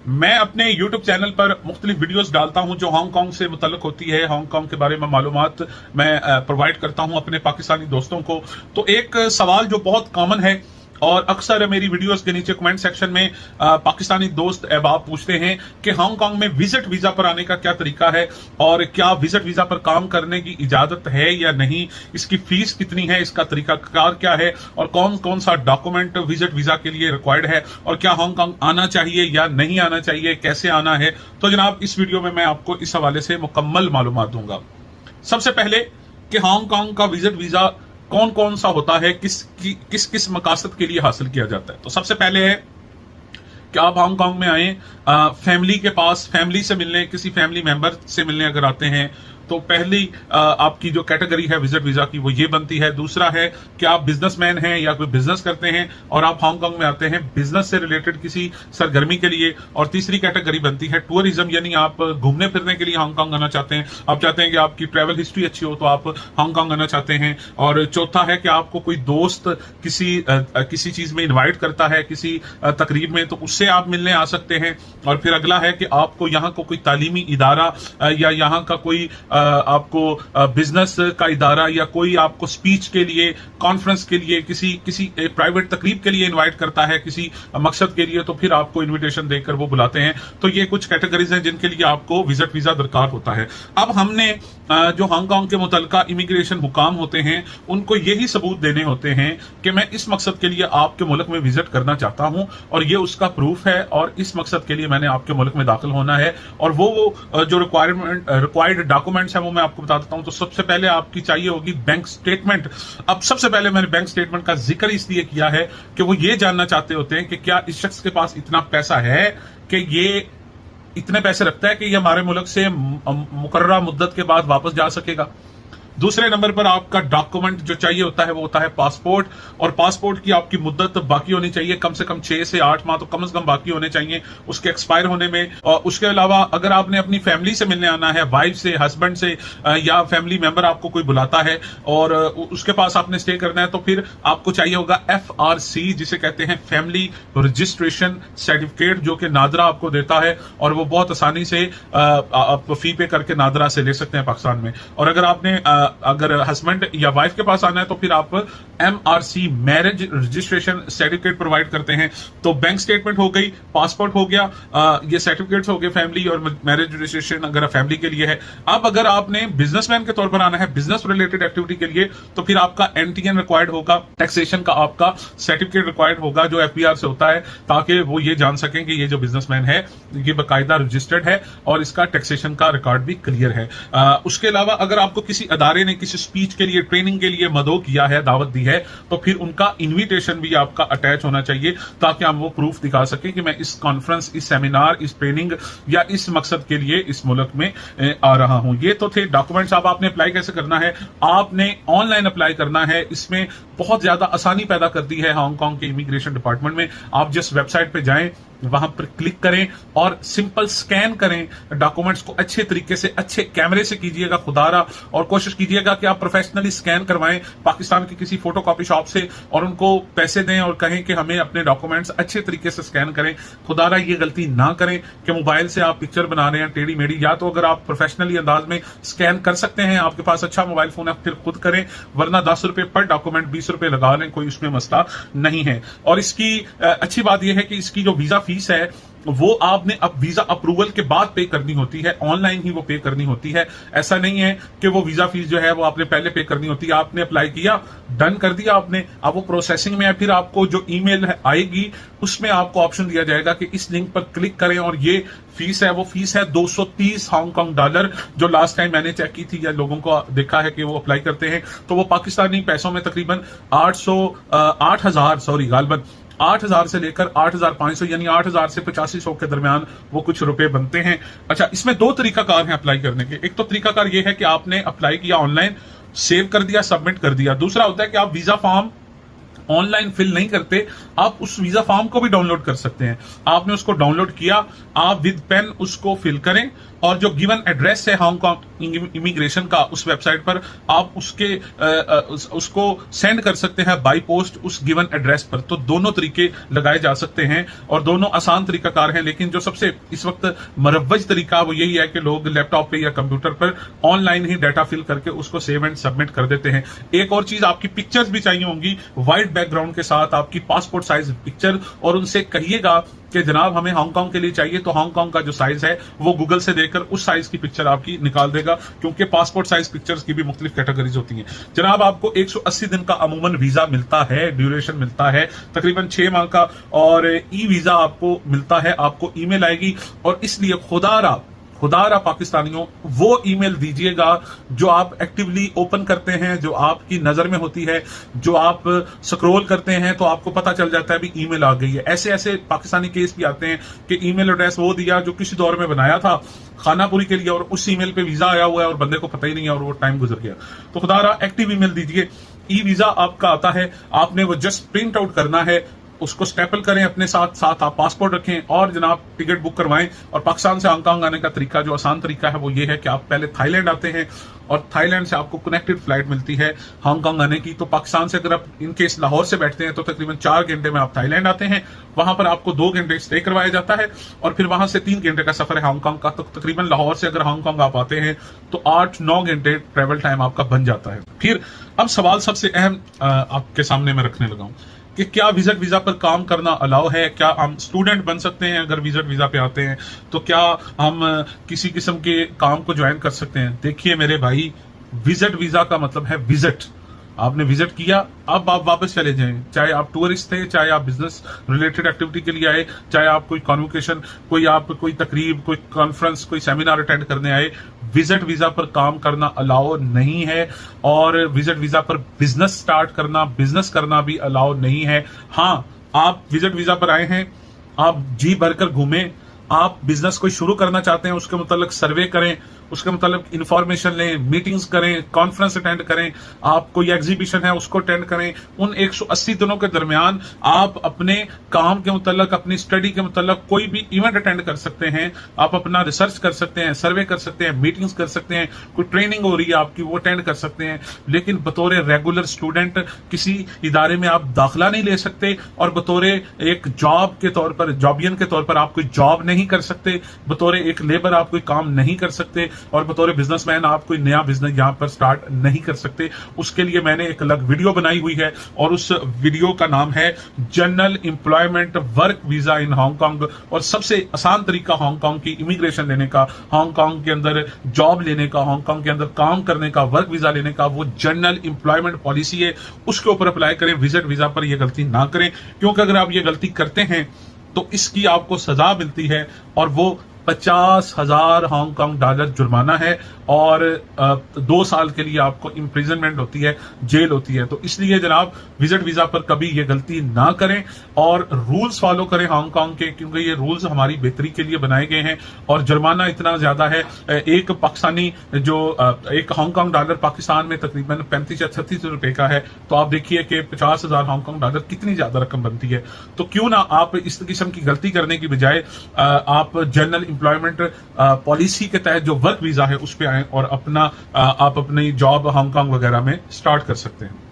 मैं अपने YouTube channel पर मुख्तलिफ वीडियोस डालता हूं जो हांगकांग से मुतल्लक होती है। हांगकांग के बारे में मालूमात मैं प्रोवाइड करता हूं अपने पाकिस्तानी दोस्तों को। तो एक सवाल जो बहुत कॉमन है और अक्सर मेरी वीडियोस के नीचे कमेंट सेक्शन में पाकिस्तानी दोस्त अहबाब पूछते हैं कि हांगकांग में विजिट वीजा पर आने का क्या तरीका है और क्या विजिट वीजा पर काम करने की इजाजत है या नहीं, इसकी फीस कितनी है, इसका तरीकाकार क्या है और कौन कौन सा डॉक्यूमेंट विजिट वीजा के लिए रिक्वायर्ड है और क्या हांगकांग आना चाहिए या नहीं आना चाहिए, कैसे आना है। तो जनाब इस वीडियो में मैं आपको इस हवाले से मुकम्मल मालूमात दूंगा। सबसे पहले कि हांगकांग का विजिट वीजा कौन कौन सा होता है, किस मकासद के लिए हासिल किया जाता है। तो सबसे पहले है कि आप हांगकांग में आए फैमिली के पास, फैमिली से मिलने, किसी फैमिली मेंबर से मिलने अगर आते हैं तो पहली आपकी जो कैटेगरी है विजिट वीजा की वो ये बनती है। दूसरा है कि आप बिजनेसमैन हैं या कोई बिजनेस करते हैं और आप हांगकांग में आते हैं बिजनेस से रिलेटेड किसी सरगर्मी के लिए। और तीसरी कैटेगरी बनती है टूरिज्म, यानी आप घूमने फिरने के लिए हांगकांग आना चाहते हैं, आप चाहते हैं कि आपकी ट्रैवल हिस्ट्री अच्छी हो तो आप हांगकांग आना चाहते हैं। और चौथा है कि आपको कोई दोस्त किसी चीज में इन्वाइट करता है, किसी तकरीब में, तो उससे आप मिलने आ सकते हैं। और फिर अगला है कि आपको यहाँ को कोई तालीमी इदारा या यहाँ का कोई आपको बिजनेस का इदारा या कोई आपको स्पीच के लिए, कॉन्फ्रेंस के लिए, किसी प्राइवेट तकरीब के लिए इनवाइट करता है किसी मकसद के लिए, तो फिर आपको इनविटेशन देकर वो बुलाते हैं। तो ये कुछ कैटेगरीज हैं जिनके लिए आपको विजिट वीजा दरकार होता है। अब हमने जो हांगकांग के मुतल्लिका इमिग्रेशन हुकाम होते हैं उनको यही सबूत देने होते हैं कि मैं इस मकसद के लिए आपके मुल्क में विजिट करना चाहता हूं और ये उसका प्रूफ है और इस मकसद के लिए मैंने आपके मुल्क में दाखिल होना है। और वो जो रिक्वायर्ड डॉक्यूमेंट्स है वो मैं आपको बता देता हूं। तो सबसे पहले आपकी चाहिए होगी बैंक स्टेटमेंट। अब सबसे पहले मैंने बैंक स्टेटमेंट का जिक्र इसलिए किया है कि वो ये जानना चाहते होते हैं कि क्या इस शख्स के पास इतना पैसा है कि ये इतने पैसे रखता है कि ये हमारे मुल्क से मुकर्ररा मुद्दत के बाद वापस जा सकेगा। दूसरे नंबर पर आपका डॉक्यूमेंट जो चाहिए होता है वो होता है पासपोर्ट। और पासपोर्ट की आपकी मुद्दत बाकी होनी चाहिए, कम से कम 6 से 8 माह तो कम से कम बाकी होने चाहिए उसके एक्सपायर होने में। और उसके अलावा अगर आपने अपनी फैमिली से मिलने आना है, वाइफ से, हस्बैंड से या फैमिली मेंबर आपको कोई बुलाता है और उसके पास आपने स्टे करना है, तो फिर आपको चाहिए होगा FRC, जिसे कहते हैं फैमिली रजिस्ट्रेशन सर्टिफिकेट, जो कि नादरा आपको देता है और वो बहुत आसानी से आप फी पे करके नादरा से ले सकते हैं पाकिस्तान में। और अगर हस्बैंड या वाइफ के पास आना है तो फिर आप MRC marriage registration certificate provide करते हैं। तो बैंक स्टेटमेंट हो गई, पासपोर्ट हो गया, ये सर्टिफिकेट्स हो गए फैमिली और मैरिज रजिस्ट्रेशन अगर फैमिली के लिए है। अब अगर आपने बिजनेसमैन के तौर पर आना है बिजनेस रिलेटेड एक्टिविटी के लिए, तो फिर आपका NTN रिक्वायर्ड होगा, टैक्सेशन का आपका सर्टिफिकेट रिक्वायर्ड होगा जो FBR से होता है, ताकि वो ये जान सकें कि ये जो बिजनेसमैन है ये बाकायदा रजिस्टर्ड है और इसका टैक्सेशन का रिकॉर्ड भी क्लियर है। उसके अलावा अगर आपको किसी अदारे ने किसी स्पीच के लिए, ट्रेनिंग के लिए मदो किया है, दावत दी है, तो फिर उनका इनविटेशन भी आपका अटैच होना चाहिए ताकि हम वो प्रूफ दिखा सकें कि मैं इस कॉन्फ्रेंस, इस सेमिनार, इस ट्रेनिंग या इस मकसद के लिए इस मुल्क में आ रहा हूं। ये तो थे डॉक्यूमेंट्स। अब आपने अप्लाई कैसे करना है? आपने ऑनलाइन अप्लाई करना है। इसमें बहुत ज्यादा आसानी पैदा कर दी है हांगकांग के इमिग्रेशन डिपार्टमेंट में। आप जिस वेबसाइट पे जाएं वहां पर क्लिक करें और सिंपल स्कैन करें डॉक्यूमेंट्स को, अच्छे तरीके से, अच्छे कैमरे से कीजिएगा खुदारा, और कोशिश कीजिएगा कि आप प्रोफेशनली स्कैन करवाएं पाकिस्तान की किसी फोटोकॉपी शॉप से और उनको पैसे दें और कहें कि हमें अपने डॉक्यूमेंट्स अच्छे तरीके से स्कैन करें। खुदारा ये गलती ना करें कि मोबाइल से आप पिक्चर बना रहे हैं टेढ़ी मेढ़ी। या तो अगर आप प्रोफेशनली अंदाज में स्कैन कर सकते हैं, आपके पास अच्छा मोबाइल फोन है, फिर खुद करें, वरना 10 रुपए पर डॉक्यूमेंट 20 रुपए लगा लें, कोई उसमें मसला नहीं है। और इसकी अच्छी बात यह है कि इसकी जो वीजा फीस है वो आपने अब वीजा अप्रूवल के बाद पे करनी होती है, ऑनलाइन ही वो पे करनी होती है। ऐसा नहीं है कि वो वीजा फीस जो है वो आपने पहले पे करनी होती है। आपने अप्लाई किया, डन कर दिया आपने, अब वो प्रोसेसिंग में है, फिर आपको जो ईमेल आएगी उसमें आपको ऑप्शन दिया जाएगा कि इस लिंक पर क्लिक करें और ये फीस है, वो फीस है $230 हांगकांग डॉलर, जो लास्ट टाइम मैंने चेक की थी या लोगों को देखा है कि वो अप्लाई करते हैं, तो वो पाकिस्तानी पैसों में तकरीबन 8,000 से लेकर 8,500 यानी 8,000 से 8500 के दरमियान वो कुछ रुपए बनते हैं। अच्छा, इसमें 2 तरीकाकार हैं अप्लाई करने के। एक तो तरीकाकार ये है कि आपने अप्लाई किया ऑनलाइन, सेव कर दिया, सबमिट कर दिया। दूसरा होता है कि आप वीजा फॉर्म ऑनलाइन फिल नहीं करते, आप उस वीजा फॉर्म को भी डाउनलोड कर सकते हैं। आपने उसको डाउनलोड किया, आप विद पेन उसको फिल करें और जो गिवन एड्रेस है हांगकांग इमिग्रेशन का उस वेबसाइट पर, आप उसको सेंड कर सकते हैं बाई पोस्ट उस गिवन एड्रेस पर। तो दोनों तरीके लगाए जा सकते हैं और दोनों आसान तरीकाकार हैं, लेकिन जो सबसे इस वक्त मरवज तरीका वो यही है कि लोग लैपटॉप पे या कंप्यूटर पर ऑनलाइन ही डाटा फिल करके उसको सेव एंड सबमिट कर देते हैं। एक और चीज, आपकी पिक्चर्स भी चाहिए होंगी व्हाइट बैकग्राउंड के साथ, आपकी पासपोर्ट साइज पिक्चर, और उनसे कहिएगा कि जनाब हमें हांगकांग के लिए चाहिए, तो हांगकांग का जो साइज है वो गूगल से देखकर उस साइज की पिक्चर आपकी निकाल देगा, क्योंकि पासपोर्ट साइज पिक्चर्स की भी मुख्तलिफ कैटेगरीज होती हैं। जनाब आपको 180 दिन का अमूमन वीजा मिलता है, ड्यूरेशन मिलता है तकरीबन 6 माह का, और ई वीजा आपको मिलता है, आपको ईमेल आएगी। और इसलिए खुदारा पाकिस्तानियों वो ईमेल दीजिएगा जो आप एक्टिवली ओपन करते हैं, जो आपकी नजर में होती है, जो आप स्क्रॉल करते हैं तो आपको पता चल जाता है भी ईमेल आ गई है। ऐसे ऐसे पाकिस्तानी केस भी आते हैं कि ईमेल एड्रेस वो दिया जो किसी दौर में बनाया था खानापुरी के लिए, और उस ईमेल पे वीजा आया हुआ है और बंदे को पता ही नहीं है और वो टाइम गुजर गया। तो खुदारा एक्टिव ईमेल दीजिए। ई वीजा आपका आता है, आपने वो जस्ट प्रिंट आउट करना है, उसको स्टेपल करें अपने साथ आप पासपोर्ट रखें और जनाब टिकट बुक करवाएं। और पाकिस्तान से हांगकांग आने का तरीका जो आसान तरीका है वो ये है कि आप पहले थाईलैंड आते हैं और थाईलैंड से आपको कनेक्टेड फ्लाइट मिलती है हांगकांग आने की। तो पाकिस्तान से अगर आप इनकेस लाहौर से बैठते हैं तो तकरीबन 4 घंटे में आप थाईलैंड आते हैं, वहां पर आपको 2 घंटे स्टे करवाया जाता है और फिर वहां से 3 घंटे का सफर है हांगकांग का। तो तकरीबन लाहौर से अगर हांगकांग आप आते हैं तो 8-9 घंटे ट्रेवल टाइम आपका बन जाता है। फिर अब सवाल सबसे अहम आपके सामने मैं रखने लगा हूं कि क्या विजिट वीजा पर काम करना अलाउ है, क्या हम स्टूडेंट बन सकते हैं अगर विजिट वीजा पे आते हैं, तो क्या हम किसी किस्म के काम को ज्वाइन कर सकते हैं। देखिए मेरे भाई, विजिट वीजा का मतलब है विजिट, आपने विजिट किया, अब आप वापस चले जाएं, चाहे आप टूरिस्ट थे, चाहे आप बिजनेस रिलेटेड एक्टिविटी के लिए आए, चाहे आप कोई कॉन्वोकेशन, कोई तकरीब, कोई कॉन्फ्रेंस, कोई सेमिनार अटेंड करने आए, विजिट वीजा पर काम करना अलाउ नहीं है। और विजिट वीजा पर बिजनेस स्टार्ट करना, बिजनेस करना भी अलाउ नहीं है। हाँ, आप विजिट वीजा पर आए हैं, आप जी भरकर घूमें, आप बिजनेस कोई शुरू करना चाहते हैं, उसके मुतालिक सर्वे करें, उसके मुतालिक इंफॉर्मेशन लें, मीटिंग्स करें, कॉन्फ्रेंस अटेंड करें, आप कोई एग्जीबिशन है उसको अटेंड करें। उन 180 दिनों के दरमियान आप अपने काम के मुतालिक, अपनी स्टडी के मुतालिक कोई भी इवेंट अटेंड कर सकते हैं, आप अपना रिसर्च कर सकते हैं, सर्वे कर सकते हैं, मीटिंग्स कर सकते हैं, कोई ट्रेनिंग हो रही है आपकी वो अटेंड कर सकते हैं। लेकिन बतौर रेगुलर स्टूडेंट किसी इदारे में आप दाखिला नहीं ले सकते और बतौर एक जॉब के तौर पर, जॉबियन के तौर पर आप कोई जॉब नहीं कर सकते, बतौर एक लेबर आप कोई काम नहीं कर सकते, और बतौर बिजनेसमैन आप कोई नया बिजनेस यहां पर स्टार्ट नहीं कर सकते। उसके लिए मैंने एक अलग वीडियो बनाई हुई है और उस वीडियो का नाम है जनरल एम्प्लॉयमेंट वर्क वीजा इन हांगकांग। और सबसे आसान तरीका हांगकांग की इमिग्रेशन लेने का, हांगकांग के अंदर जॉब लेने का, हांगकांग के अंदर काम करने का, वर्क वीजा लेने का, वो जनरल एम्प्लॉयमेंट पॉलिसी है, उसके ऊपर अप्लाई करें। विजिट वीजा पर यह गलती ना करें, क्योंकि अगर आप ये गलती करते हैं तो इसकी आपको सजा मिलती है और वो 50,000 हांगकांग डॉलर जुर्माना है और 2 साल के लिए आपको इम्प्रिजनमेंट होती है, जेल होती है। तो इसलिए जनाब विजिट वीजा पर कभी ये गलती ना करें और रूल्स फॉलो करें हांगकांग के, क्योंकि ये रूल्स हमारी बेहतरी के लिए बनाए गए हैं। और जुर्माना इतना ज्यादा है, एक पाकिस्तानी जो एक हांगकांग डॉलर पाकिस्तान में तकरीबन 35 या 36 रुपए का है, तो आप देखिए कि 50,000 हांगकांग डॉलर कितनी ज्यादा रकम बनती है। तो क्यों ना आप इस किस्म की गलती करने की बजाय आप जनरल एम्प्लॉयमेंट पॉलिसी के तहत जो वर्क वीजा है उस पर आए और आप अपनी जॉब हांगकांग वगैरह में स्टार्ट कर सकते हैं।